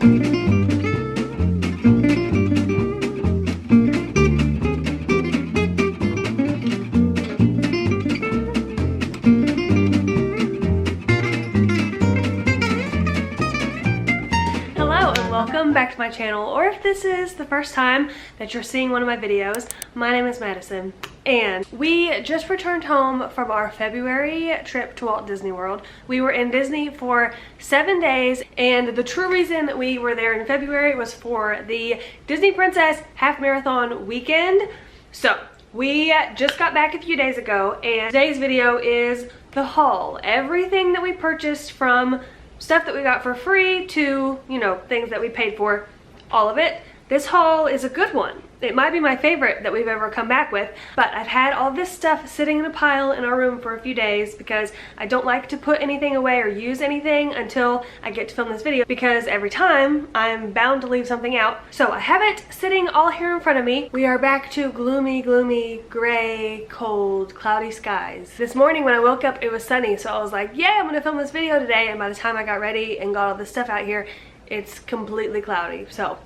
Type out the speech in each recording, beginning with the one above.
Welcome back to my channel, or if this is the first time that you're seeing one of my videos, my name is Madison, and we just returned home from our February trip to Walt Disney World. We were in Disney for 7 days, and the true reason that we were there in February was for the Disney Princess Half Marathon weekend. So we just got back a few days ago, and today's video is the haul. Everything that we purchased, from stuff that we got for free to, you know, things that we paid for, all of it. This haul is a good one. It might be my favorite that we've ever come back with, but I've had all this stuff sitting in a pile in our room for a few days because I don't like to put anything away or use anything until I get to film this video, because every time I'm bound to leave something out. So I have it sitting all here in front of me. We are back to gloomy, gray, cold, cloudy skies. This morning when I woke up, it was sunny, so I was like, yeah, I'm gonna film this video today, and by the time I got ready and got all this stuff out here, it's completely cloudy. So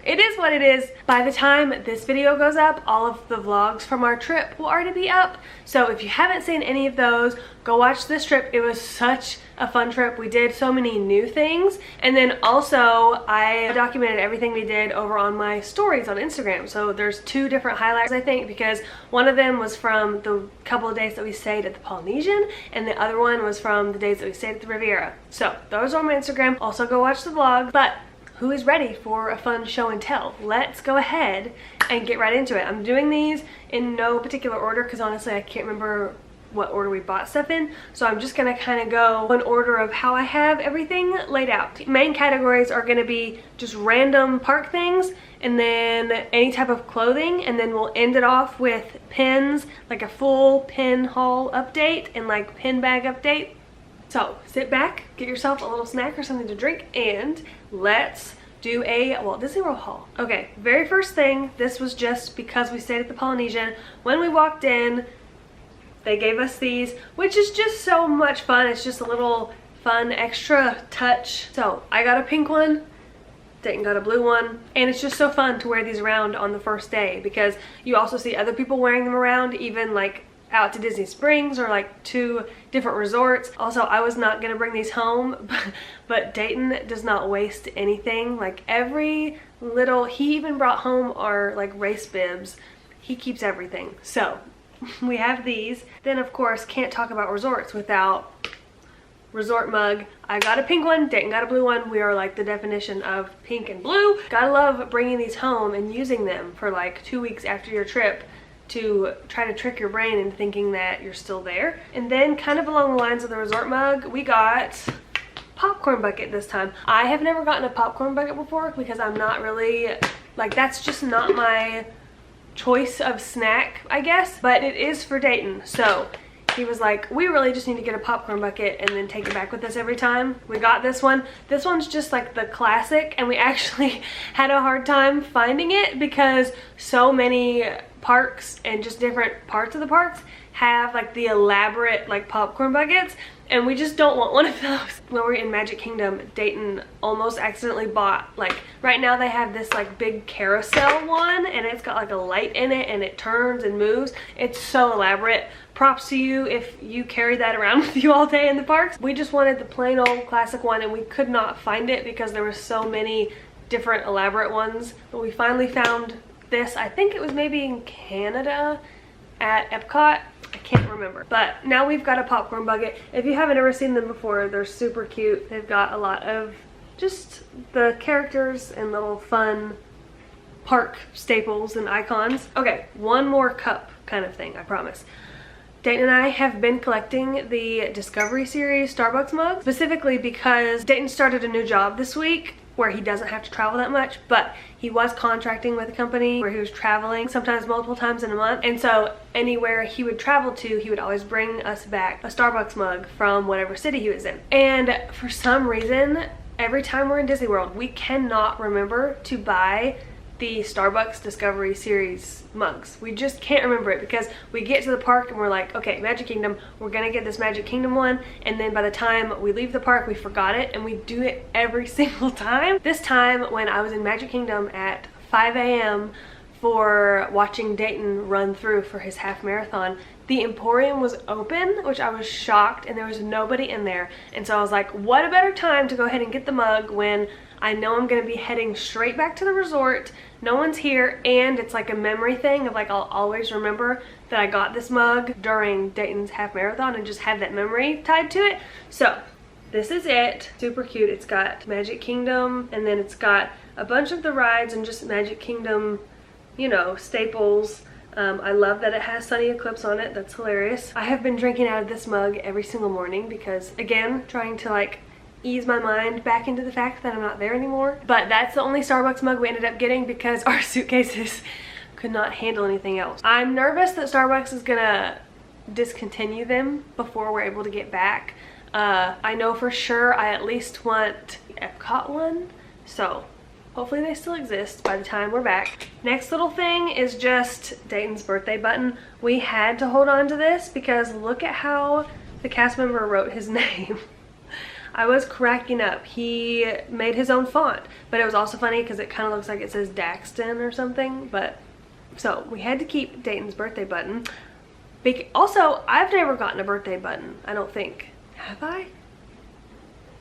it is what it is. By the time this video goes up, all of the vlogs from our trip will already be up. So if you haven't seen any of those, go watch this trip. It was such a fun trip. We did so many new things. And then also I documented everything we did over on my stories on Instagram. So there's 2 different highlights, I think, because one of them was from the couple of days that we stayed at the Polynesian, and the other one was from the days that we stayed at the Riviera. So those are on my Instagram. Also go watch the vlog. But who is ready for a fun show and tell? Let's go ahead and get right into it. I'm doing these in no particular order because honestly I can't remember what order we bought stuff in, so I'm just gonna kind of go in order of how I have everything laid out. Main categories are gonna be just random park things, and then any type of clothing, and then we'll end it off with pins, like a full pin haul update and like pin bag update. So sit back, get yourself a little snack or something to drink, and let's do a Walt Disney World haul. Okay, very first thing, this was just because we stayed at the Polynesian. When we walked in, they gave us these, which is just so much fun. It's just a little fun extra touch. So I got a pink one, Dayton got a blue one, and it's just so fun to wear these around on the first day because you also see other people wearing them around, even like out to Disney Springs or like to different resorts. Also, I was not gonna bring these home, but Dayton does not waste anything. Like every little, he even brought home our like race bibs. He keeps everything. So we have these. Then of course, can't talk about resorts without resort mug. I got a pink one, Dayton got a blue one. We are like the definition of pink and blue. Gotta love bringing these home and using them for like 2 weeks after your trip to try to trick your brain into thinking that you're still there. And then kind of along the lines of the resort mug, we got popcorn bucket this time. I have never gotten a popcorn bucket before because I'm not really, like, that's just not my choice of snack, I guess, but it is for Dayton. So he was like, we really just need to get a popcorn bucket and then take it back with us every time. We got this one. This one's just like the classic, and we actually had a hard time finding it because so many parks and just different parts of the parks have like the elaborate like popcorn buckets, and we just don't want one of those. When we were in Magic Kingdom, Dayton almost accidentally bought, like, right now they have this like big carousel one, and it's got like a light in it and it turns and moves. It's so elaborate. Props to you if you carry that around with you all day in the parks. We just wanted the plain old classic one, and we could not find it because there were so many different elaborate ones, but we finally found this. I think it was maybe in Canada at Epcot. I can't remember. But now we've got a popcorn bucket. If you haven't ever seen them before, they're super cute. They've got a lot of just the characters and little fun park staples and icons. Okay, one more cup kind of thing, I promise. Dayton and I have been collecting the Discovery Series Starbucks mugs, specifically because Dayton started a new job this week where he doesn't have to travel that much, but he was contracting with a company where he was traveling sometimes multiple times in a month, and so anywhere he would travel to, he would always bring us back a Starbucks mug from whatever city he was in. And for some reason, every time we're in Disney World, we cannot remember to buy the Starbucks Discovery Series mugs. We just can't remember it because we get to the park and we're like, okay, Magic Kingdom, we're gonna get this Magic Kingdom one, and then by the time we leave the park we forgot it, and we do it every single time. This time when I was in Magic Kingdom at 5 a.m. for watching Dayton run through for his half marathon, the Emporium was open, which I was shocked, and there was nobody in there. And so I was like, what a better time to go ahead and get the mug when I know I'm gonna be heading straight back to the resort, no one's here, and it's like a memory thing of like, I'll always remember that I got this mug during Dayton's half marathon and just have that memory tied to it. So this is it. Super cute. It's got Magic Kingdom, and then it's got a bunch of the rides and just Magic Kingdom, you know, staples. I love that it has Sunny Eclipse on it. That's hilarious. I have been drinking out of this mug every single morning because, again, trying to like ease my mind back into the fact that I'm not there anymore. But that's the only Starbucks mug we ended up getting because our suitcases could not handle anything else. I'm nervous that Starbucks is gonna discontinue them before we're able to get back. I know for sure I at least want the Epcot one, so hopefully they still exist by the time we're back. Next little thing is just Dayton's birthday button. We had to hold on to this because look at how the cast member wrote his name. I was cracking up. He made his own font, but it was also funny because it kind of looks like it says Daxton or something. But so we had to keep Dayton's birthday button. Also, I've never gotten a birthday button, I don't think. Have I?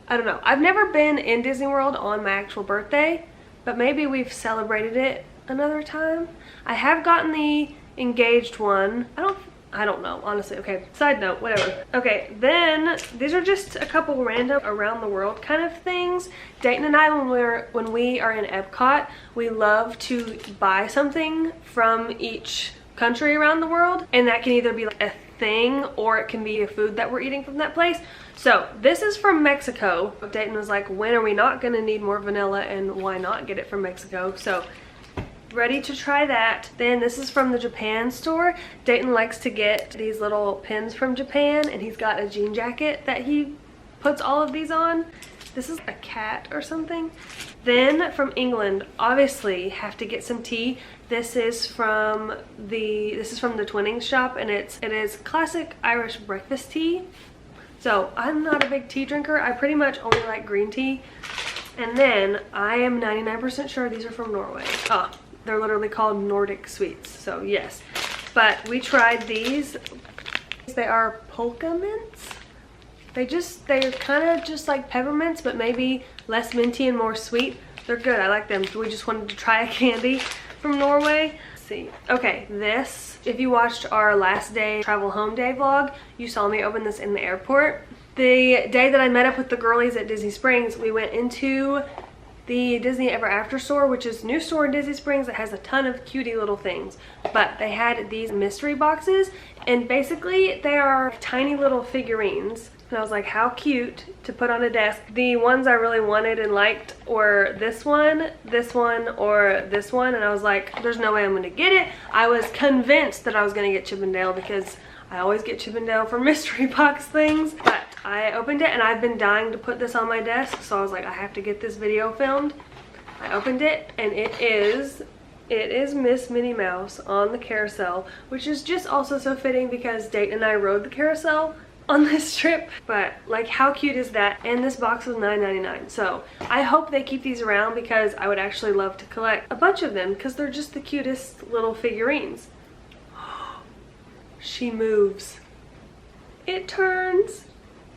I don't know. I've never been in Disney World on my actual birthday, but maybe we've celebrated it another time. I have gotten the engaged one. I don't know, honestly. Okay, side note, whatever. Okay, then these are just a couple random around the world kind of things. Dayton and I, when we are in Epcot, we love to buy something from each country around the world, and that can either be like a thing or it can be a food that we're eating from that place. So this is from Mexico. Dayton was like, when are we not gonna need more vanilla, and why not get it from Mexico? So ready to try that. Then this is from the Japan store. Dayton likes to get these little pins from Japan, and he's got a jean jacket that he puts all of these on. This is a cat or something. Then from England, obviously have to get some tea. This is from the Twinings shop, and it is classic Irish breakfast tea. So I'm not a big tea drinker. I pretty much only like green tea. And then I am 99% sure these are from Norway. Oh, they're literally called Nordic sweets, so yes. But we tried these. They are polka mints. They're kind of just like peppermints, but maybe less minty and more sweet. They're good, I like them. So we just wanted to try a candy from Norway. Let's see. Okay, this, if you watched our last day travel home day vlog, you saw me open this in the airport. The day that I met up with the girlies at Disney Springs, we went into the Disney Ever After store, which is a new store in Disney Springs that has a ton of cutie little things. But they had these mystery boxes, and basically they are tiny little figurines. And I was like, how cute to put on a desk. The ones I really wanted and liked were this one, or this one. And I was like, there's no way I'm gonna get it. I was convinced that I was gonna get Chippendale because I always get Chippendale for mystery box things. But I opened it, and I've been dying to put this on my desk. So I was like, I have to get this video filmed. I opened it, and it is Miss Minnie Mouse on the carousel, which is just also so fitting because Dayton and I rode the carousel on this trip. But like, how cute is that? And this box was $9.99. So I hope they keep these around because I would actually love to collect a bunch of them because they're just the cutest little figurines. She moves. It turns.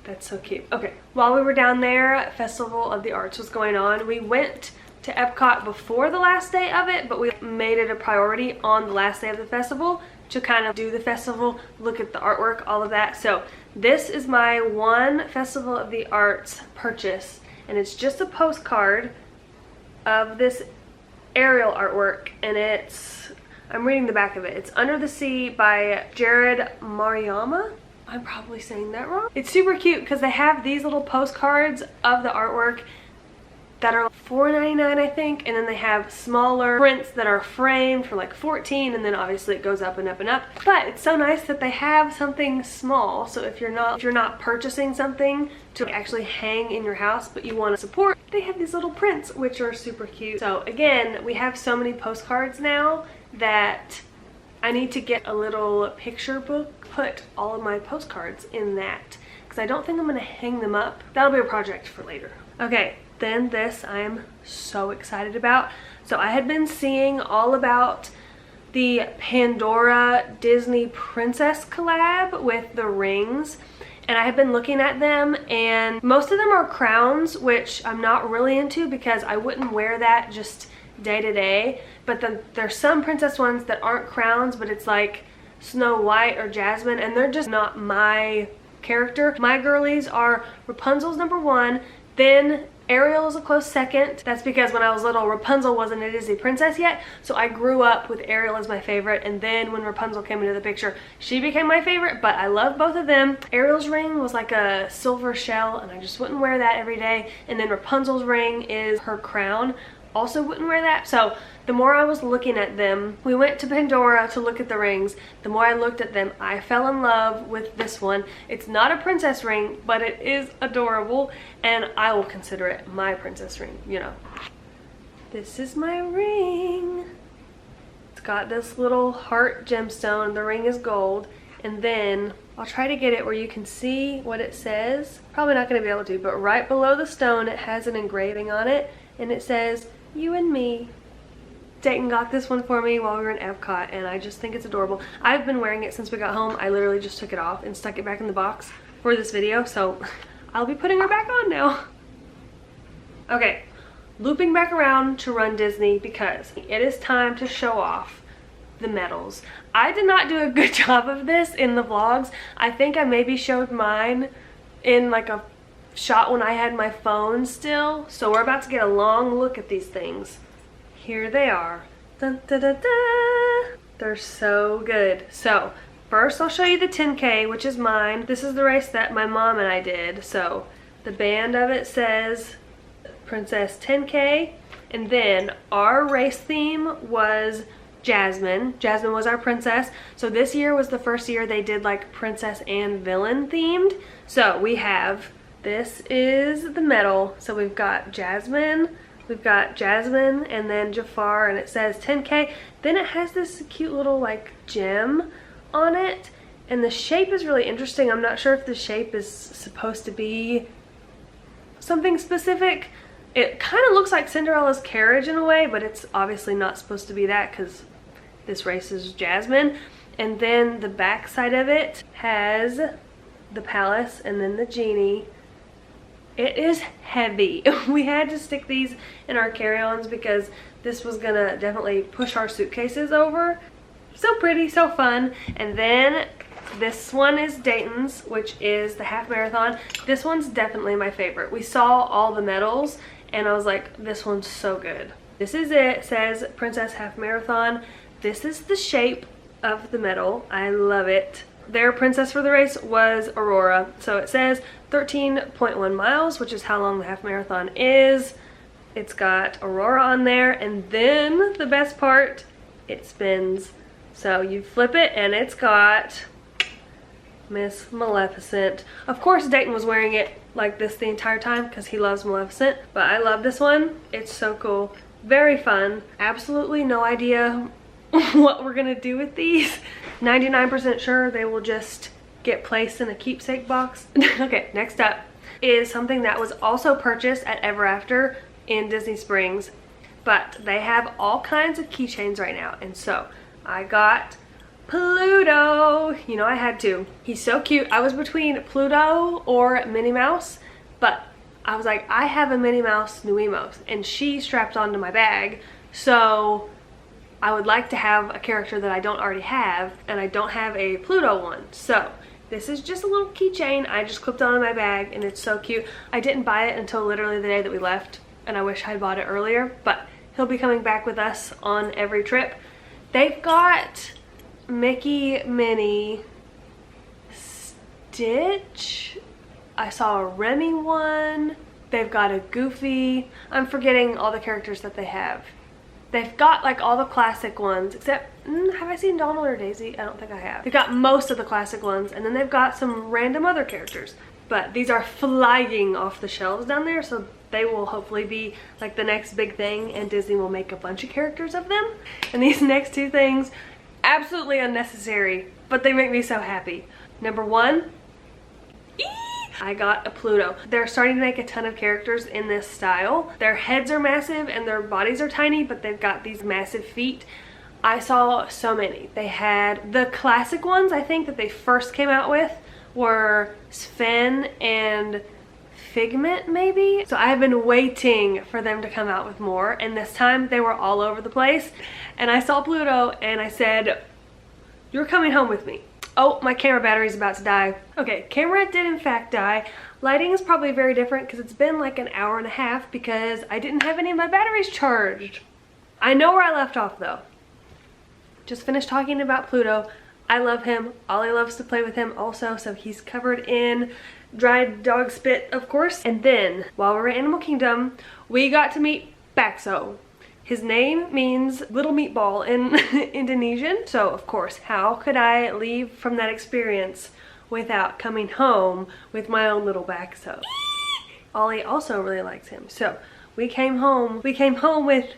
That's so cute. Okay, while we were down there, Festival of the Arts was going on. We went to Epcot before the last day of it, but we made it a priority on the last day of the festival to kind of do the festival, look at the artwork, all of that. So this is my one Festival of the Arts purchase, and it's just a postcard of this aerial artwork, and I'm reading the back of it. It's Under the Sea by Jared Mariyama. I'm probably saying that wrong. It's super cute because they have these little postcards of the artwork that are $4.99, I think, and then they have smaller prints that are framed for like $14, and then obviously it goes up and up and up. But it's so nice that they have something small, so if you're not purchasing something to actually hang in your house, but you want to support they have these little prints, which are super cute. So again, we have so many postcards now that I need to get a little picture book, put all of my postcards in that, because I don't think I'm gonna hang them up. That'll be a project for later. Okay, then this I'm so excited about. So I had been seeing all about the Pandora Disney Princess collab with the rings, and I have been looking at them, and most of them are crowns, which I'm not really into because I wouldn't wear that just day to day. But then there's some princess ones that aren't crowns, but it's like Snow White or Jasmine, and they're just not my character. My girlies are Rapunzel's #1, then Ariel is a close second. That's because when I was little, Rapunzel wasn't a Disney princess yet, so I grew up with Ariel as my favorite, and then when Rapunzel came into the picture, she became my favorite, but I love both of them. Ariel's ring was like a silver shell, and I just wouldn't wear that every day, and then Rapunzel's ring is her crown. Also wouldn't wear that. So the more I was looking at them, we went to Pandora to look at the rings. The more I looked at them, I fell in love with this one. It's not a princess ring, but it is adorable, and I will consider it my princess ring, you know. This is my ring. It's got this little heart gemstone. The ring is gold, and then I'll try to get it where you can see what it says. Probably not going to be able to, but right below the stone it has an engraving on it, and it says, "You and me." Dayton got this one for me while we were in Epcot, and I just think it's adorable. I've been wearing it since we got home. I literally just took it off and stuck it back in the box for this video, so I'll be putting her back on now. Okay, looping back around to Run Disney because it is time to show off the medals. I did not do a good job of this in the vlogs. I think I maybe showed mine in like a shot when I had my phone still. So we're about to get a long look at these things. Here they are. Dun, da, da, da. They're so good. So first I'll show you the 10K, which is mine. This is the race that my mom and I did. So the band of it says Princess 10K, and then our race theme was Jasmine. Jasmine was our princess. So this year was the first year they did like princess and villain themed. So we have, this is the medal. So we've got Jasmine, and then Jafar, and it says 10K. Then it has this cute little like gem on it, and the shape is really interesting. I'm not sure if the shape is supposed to be something specific. It kind of looks like Cinderella's carriage in a way, but it's obviously not supposed to be that because this race is Jasmine. And then the back side of it has the palace and then the genie. It is heavy. We had to stick these in our carry-ons because this was gonna definitely push our suitcases over. So pretty, so fun. And then this one is Dayton's, which is the half marathon. This one's definitely my favorite. We saw all the medals and I was like, this one's so good. This is it. It says Princess Half Marathon. This is the shape of the medal. I love it. Their princess for the race was Aurora. So it says 13.1 miles, which is how long the half marathon is. It's got Aurora on there, and then the best part, it spins. So you flip it and it's got Miss Maleficent. Of course Dayton was wearing it like this the entire time because he loves Maleficent, but I love this one. It's so cool. Very fun. Absolutely no idea what we're gonna do with these. 99% sure they will just get placed in a keepsake box. Okay, next up is something that was also purchased at Ever After in Disney Springs, but they have all kinds of keychains right now, and so I got Pluto. You know I had to. He's so cute. I was between Pluto or Minnie Mouse, but I was like, I have a Minnie Mouse Nuimos, and she strapped onto my bag, so I would like to have a character that I don't already have, and I don't have a Pluto one. So this is just a little keychain I just clipped on my bag, and it's so cute. I didn't buy it until literally the day that we left, and I wish I'd bought it earlier, but he'll be coming back with us on every trip. They've got Mickey, Minnie, Stitch. I saw a Remy one. They've got a Goofy. I'm forgetting all the characters that they have. They've got like all the classic ones, except, have I seen Donald or Daisy? I don't think I have. They've got most of the classic ones, and then they've got some random other characters. but these are flying off the shelves down there, so they will hopefully be like the next big thing, and Disney will make a bunch of characters of them. And these next two things, absolutely unnecessary, but they make me so happy. Number one, I got a Pluto. They're starting to make a ton of characters in this style. Their heads are massive and their bodies are tiny, but they've got these massive feet. I saw so many. They had the classic ones, I think, that they first came out with were Sven and Figment, maybe? So I have been waiting for them to come out with more, and this time they were all over the place. And I saw Pluto and I said, "You're coming home with me." Oh, my camera battery's about to die. Okay, camera did in fact die. Lighting is probably very different because it's been like an hour and a half because I didn't have any of my batteries charged. I know where I left off though. Just finished talking about Pluto. I love him. Ollie loves to play with him also, so he's covered in dried dog spit, of course. And then, while we were at Animal Kingdom, we got to meet Bakso. His name means little meatball in Indonesian. So, of course, how could I leave from that experience without coming home with my own little Bakso? Ollie also really likes him. So, we came home with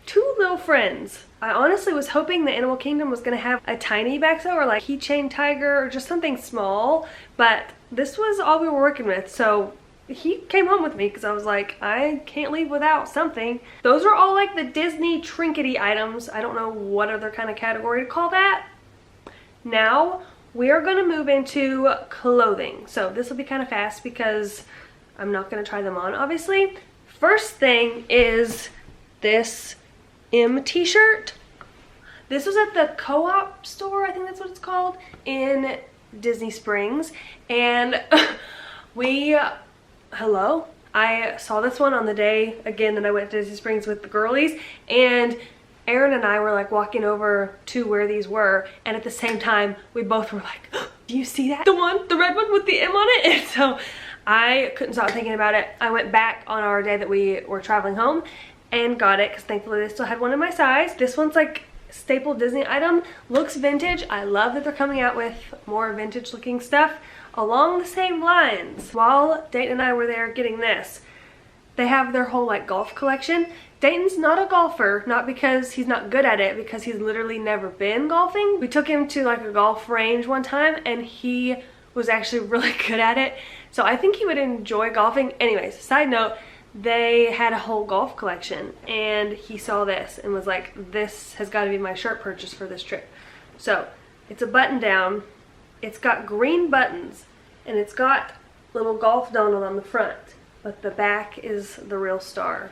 two little friends. I honestly was hoping the Animal Kingdom was gonna have a tiny Bakso or like keychain tiger or just something small, but this was all we were working with. So he came home with me because I was like, I can't leave without something. Those are all like the Disney trinkety items. I don't know what other kind of category to call that. Now we are gonna move into clothing. So this will be kind of fast because I'm not gonna try them on, obviously. First thing is this t-shirt. This was at the Co-op store, I think that's what it's called, in Disney Springs. And hello? I saw this one on the day, again, that I went to Disney Springs with the girlies, and Aaron and I were like walking over to where these were, and at the same time, we both were like, oh, do you see that? The red one with the M on it? And so I couldn't stop thinking about it. I went back on our day that we were traveling home and got it, because thankfully they still had one in my size. This one's like staple Disney item, looks vintage. I love that they're coming out with more vintage looking stuff along the same lines. While Dayton and I were there getting this, they have their whole like golf collection. Dayton's not a golfer, not because he's not good at it, because he's literally never been golfing. We took him to like a golf range one time and he was actually really good at it. So I think he would enjoy golfing. Anyways, side note, they had a whole golf collection and he saw this and was like, this has got to be my shirt purchase for this trip. So it's a button down, it's got green buttons, and it's got little golf donut on the front, but the back is the real star.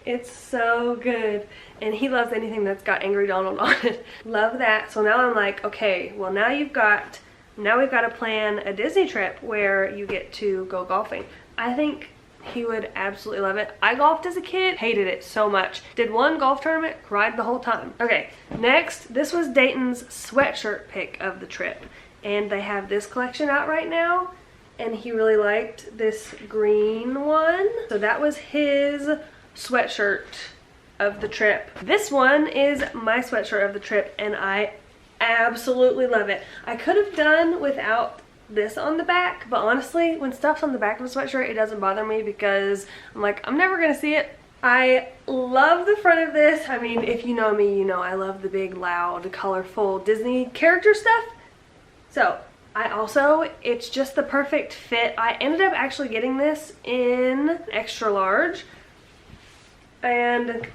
It's so good, and he loves anything that's got Angry Donald on it. Love that. So now I'm like, okay, well now we've got to plan a Disney trip where you get to go golfing. I think he would absolutely love it. I golfed as a kid, hated it so much. Did one golf tournament, cried the whole time. Okay, next, this was Dayton's sweatshirt pick of the trip, and they have this collection out right now, and he really liked this green one. So that was his sweatshirt of the trip. This one is my sweatshirt of the trip, and I absolutely love it. I could have done without this on the back, but honestly, when stuff's on the back of a sweatshirt, it doesn't bother me because I'm like, I'm never gonna see it. I love the front of this. I mean, if you know me, you know I love the big, loud, colorful Disney character stuff. So it's just the perfect fit. I ended up actually getting this in extra large, and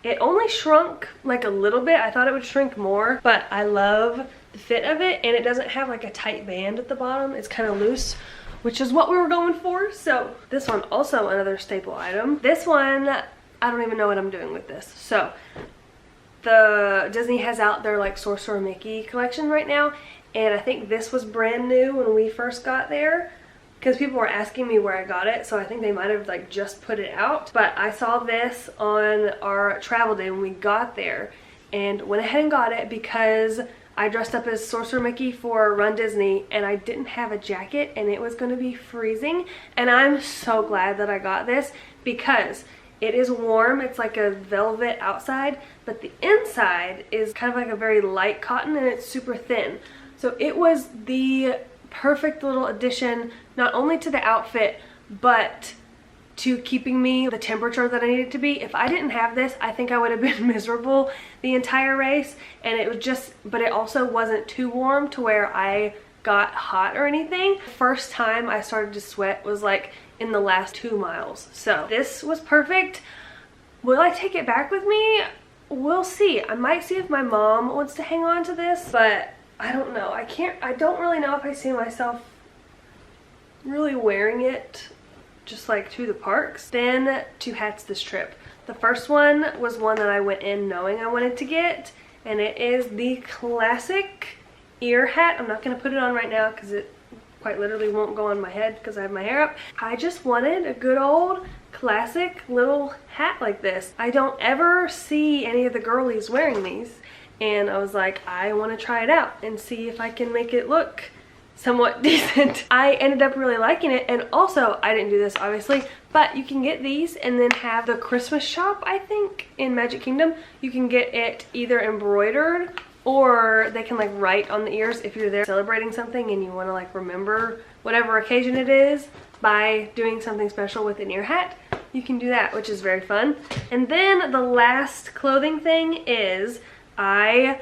it only shrunk like a little bit. I thought it would shrink more, but I love the fit of it, and it doesn't have like a tight band at the bottom. It's kind of loose, which is what we were going for. So this one, also another staple item. This one, I don't even know what I'm doing with this. So the Disney has out their like Sorcerer Mickey collection right now, and I think this was brand new when we first got there, because people were asking me where I got it, so I think they might have like just put it out. But I saw this on our travel day when we got there and went ahead and got it because I dressed up as Sorcerer Mickey for Run Disney and I didn't have a jacket and it was going to be freezing. And I'm so glad that I got this because It is warm. It's like a velvet outside, but the inside is kind of like a very light cotton, and it's super thin. So it was the perfect little addition, not only to the outfit, but to keeping me the temperature that I needed to be. If I didn't have this, I think I would have been miserable the entire race. And it was just, but it also wasn't too warm to where I got hot or anything. First time I started to sweat was like in the last 2 miles. So this was perfect. Will I take it back with me? We'll see. I might see if my mom wants to hang on to this, but I don't know. I don't really know if I see myself really wearing it just like to the parks. Then 2 hats this trip. The first one was one that I went in knowing I wanted to get, and it is the classic ear hat. I'm not going to put it on right now because it quite literally won't go on my head because I have my hair up. I just wanted a good old classic little hat like this. I don't ever see any of the girlies wearing these, and I was like, I want to try it out and see if I can make it look somewhat decent. I ended up really liking it, and also I didn't do this obviously, but you can get these and then have the Christmas shop, I think, in Magic Kingdom. You can get it either embroidered, or they can like write on the ears if you're there celebrating something and you want to like remember whatever occasion it is by doing something special with an ear hat. You can do that, which is very fun. And then the last clothing thing is I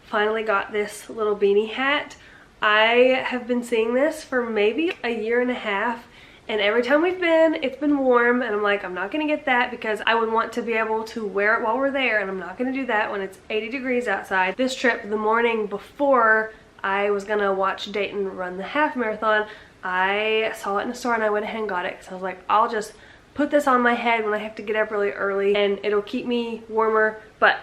finally got this little beanie hat. I have been seeing this for maybe a year and a half, and every time we've been, it's been warm, and I'm like, I'm not gonna get that because I would want to be able to wear it while we're there, and I'm not gonna do that when it's 80 degrees outside. This trip, the morning before I was gonna watch Dayton run the half marathon, I saw it in the store and I went ahead and got it because I was like, I'll just put this on my head when I have to get up really early and it'll keep me warmer. But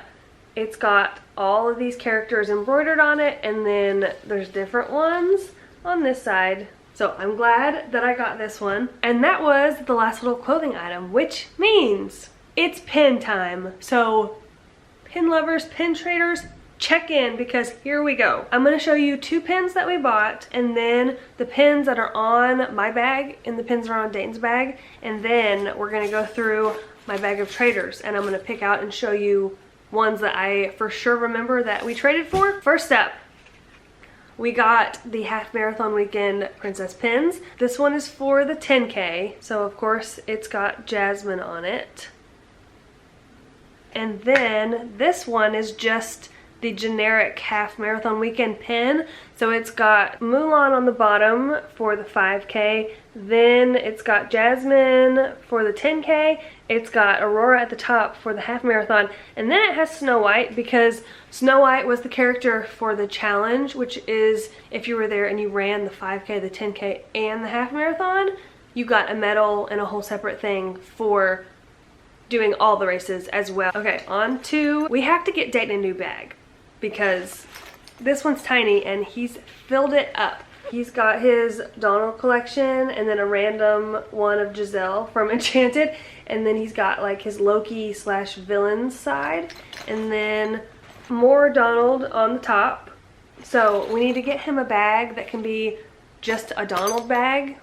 it's got all of these characters embroidered on it, and then there's different ones on this side. So I'm glad that I got this one. And that was the last little clothing item, which means it's pin time. So pin lovers, pin traders, check in because here we go. I'm gonna show you 2 pins that we bought, and then the pins that are on my bag and the pins that are on Dayton's bag. And then we're gonna go through my bag of traders, and I'm gonna pick out and show you ones that I for sure remember that we traded for. First up, we got the half marathon weekend princess pins. This one is for the 10K, so of course it's got Jasmine on it. And then this one is just the generic half marathon weekend pin. So it's got Mulan on the bottom for the 5K, then it's got Jasmine for the 10K, it's got Aurora at the top for the half marathon, and then it has Snow White because Snow White was the character for the challenge, which is if you were there and you ran the 5K, the 10K, and the half marathon, you got a medal and a whole separate thing for doing all the races as well. Okay, on to, we have to get Dayton a new bag because this one's tiny and he's filled it up. He's got his Donald collection and then a random one of Giselle from Enchanted, and then he's got like his Loki / villains side, and then more Donald on the top. So we need to get him a bag that can be just a Donald bag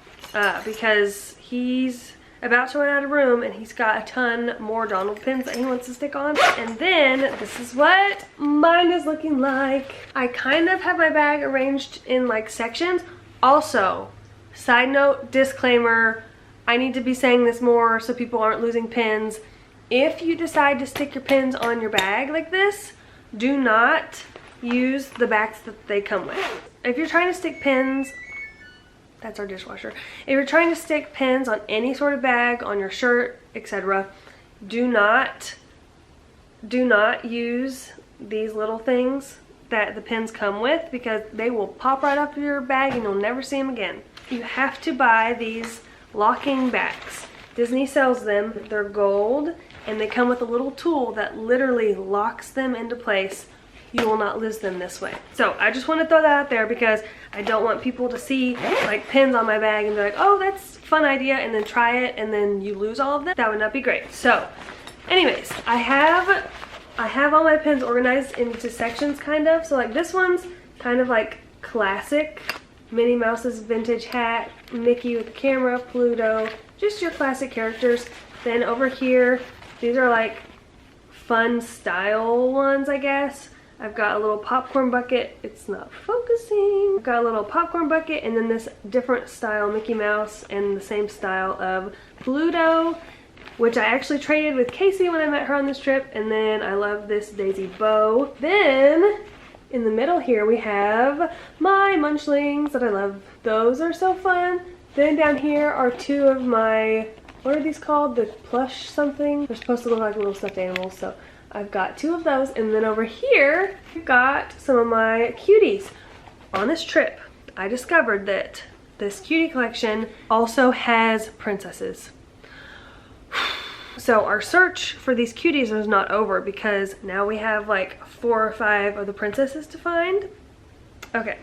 because he's about to run out of room and he's got a ton more Donald pins that he wants to stick on. And then this is what mine is looking like. I kind of have my bag arranged in like sections. Also, side note, disclaimer, I need to be saying this more so people aren't losing pins. If you decide to stick your pins on your bag like this, do not use the bags that they come with. If you're trying to stick pins, that's our dishwasher. If you're trying to stick pins on any sort of bag, on your shirt, etc., do not use these little things that the pins come with because they will pop right up your bag and you'll never see them again. You have to buy these locking bags. Disney sells them. They're gold and they come with a little tool that literally locks them into place. You will not lose them this way. So I just want to throw that out there because I don't want people to see like pins on my bag and be like, oh, that's a fun idea, and then try it and then you lose all of them. That would not be great. So anyways, I have all my pins organized into sections kind of. So like this one's kind of like classic. Minnie Mouse's vintage hat, Mickey with the camera, Pluto, just your classic characters. Then over here, these are like fun style ones, I guess. I've got a little popcorn bucket. It's not focusing. I've got a little popcorn bucket and then this different style Mickey Mouse and the same style of Pluto, which I actually traded with Casey when I met her on this trip. And then I love this daisy bow. Then in the middle here we have my munchlings that I love. Those are so fun. Then down here are two of my, what are these called? The plush something? They're supposed to look like little stuffed animals, so I've got two of those. And then over here, I've got some of my cuties. On this trip, I discovered that this cutie collection also has princesses. So our search for these cuties is not over because now we have like 4 or 5 of the princesses to find. Okay,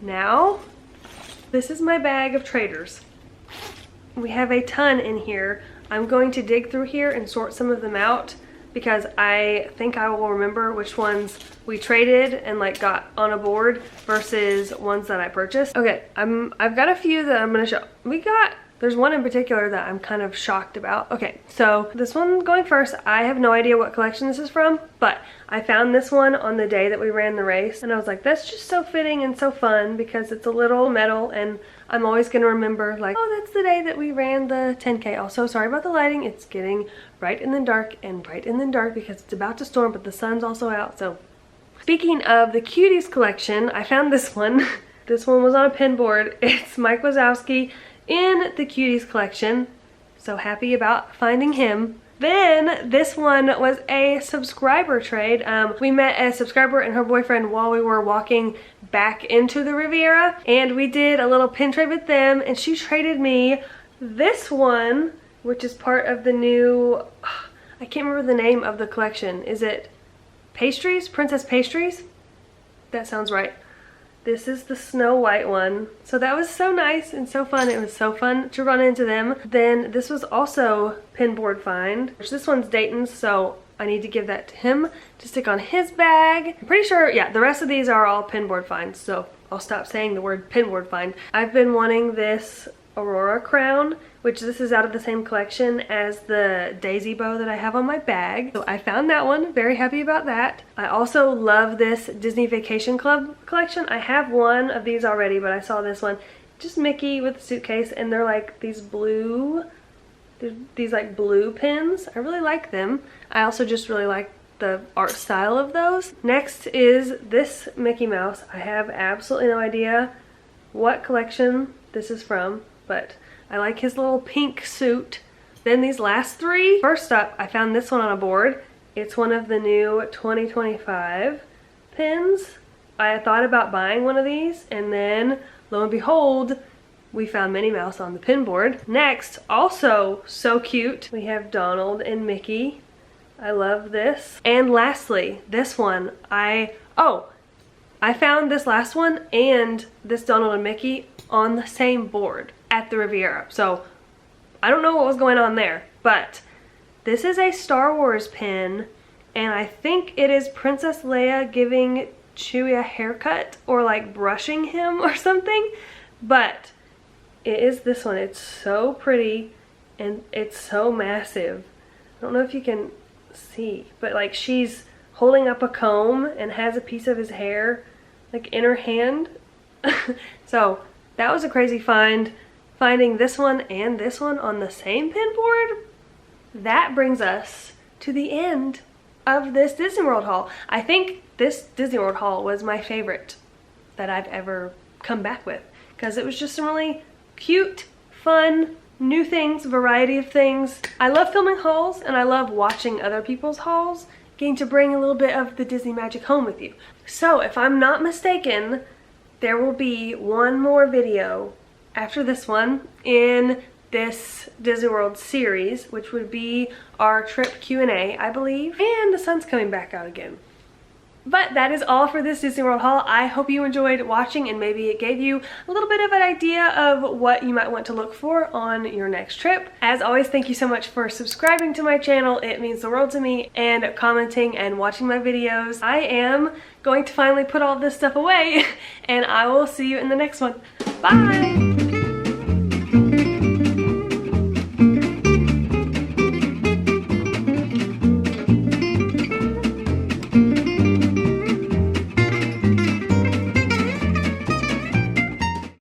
now this is my bag of traders. We have a ton in here. I'm going to dig through here and sort some of them out because I think I will remember which ones we traded and like got on a board versus ones that I purchased. Okay, I've got a few that I'm gonna show. There's one in particular that I'm kind of shocked about. Okay, so this one going first, I have no idea what collection this is from, but I found this one on the day that we ran the race and I was like, that's just so fitting and so fun because it's a little metal and I'm always gonna remember like, oh, that's the day that we ran the 10K. Also, sorry about the lighting. It's getting bright and then dark and bright and then dark because it's about to storm, but the sun's also out. So speaking of the cuties collection, I found this one. This one was on a pin board. It's Mike Wazowski in the cuties collection. So happy about finding him. Then this one was a subscriber trade. We met a subscriber and her boyfriend while we were walking back into the Riviera and we did a little pin trade with them and she traded me this one, which is part of the new, I can't remember the name of the collection. Is it Pastries? Princess Pastries? That sounds right. This is the Snow White one. So that was so nice and so fun. It was so fun to run into them. Then this was also Pinboard Find. This one's Dayton's, so I need to give that to him to stick on his bag. I'm pretty sure, yeah, the rest of these are all Pinboard Finds, so I'll stop saying the word Pinboard Find. I've been wanting this Aurora crown, which this is out of the same collection as the daisy bow that I have on my bag. So I found that one, very happy about that. I also love this Disney Vacation Club collection. I have one of these already, but I saw this one, just Mickey with a suitcase, and they're like these blue, these like blue pins. I really like them. I also just really like the art style of those. Next is this Mickey Mouse. I have absolutely no idea what collection this is from, but I like his little pink suit. Then these last three. First up, I found this one on a board. It's one of the new 2025 pins. I thought about buying one of these and then lo and behold, we found Minnie Mouse on the pin board. Next, also so cute, we have Donald and Mickey. I love this. And lastly, this one, I found this last one and this Donald and Mickey on the same board at the Riviera. So I don't know what was going on there, but this is a Star Wars pin and I think it is Princess Leia giving Chewie a haircut or like brushing him or something, but it is this one. It's so pretty and it's so massive. I don't know if you can see, but like she's holding up a comb and has a piece of his hair like in her hand. So that was a crazy find. Finding this one and this one on the same pin board. That brings us to the end of this Disney World haul. I think this Disney World haul was my favorite that I've ever come back with because it was just some really cute, fun, new things, variety of things. I love filming hauls and I love watching other people's hauls, getting to bring a little bit of the Disney magic home with you. So if I'm not mistaken, there will be one more video after this one in this Disney World series, which would be our trip Q&A, I believe. And the sun's coming back out again. But that is all for this Disney World haul. I hope you enjoyed watching and maybe it gave you a little bit of an idea of what you might want to look for on your next trip. As always, thank you so much for subscribing to my channel. It means the world to me, and commenting and watching my videos. I am going to finally put all this stuff away and I will see you in the next one. Bye!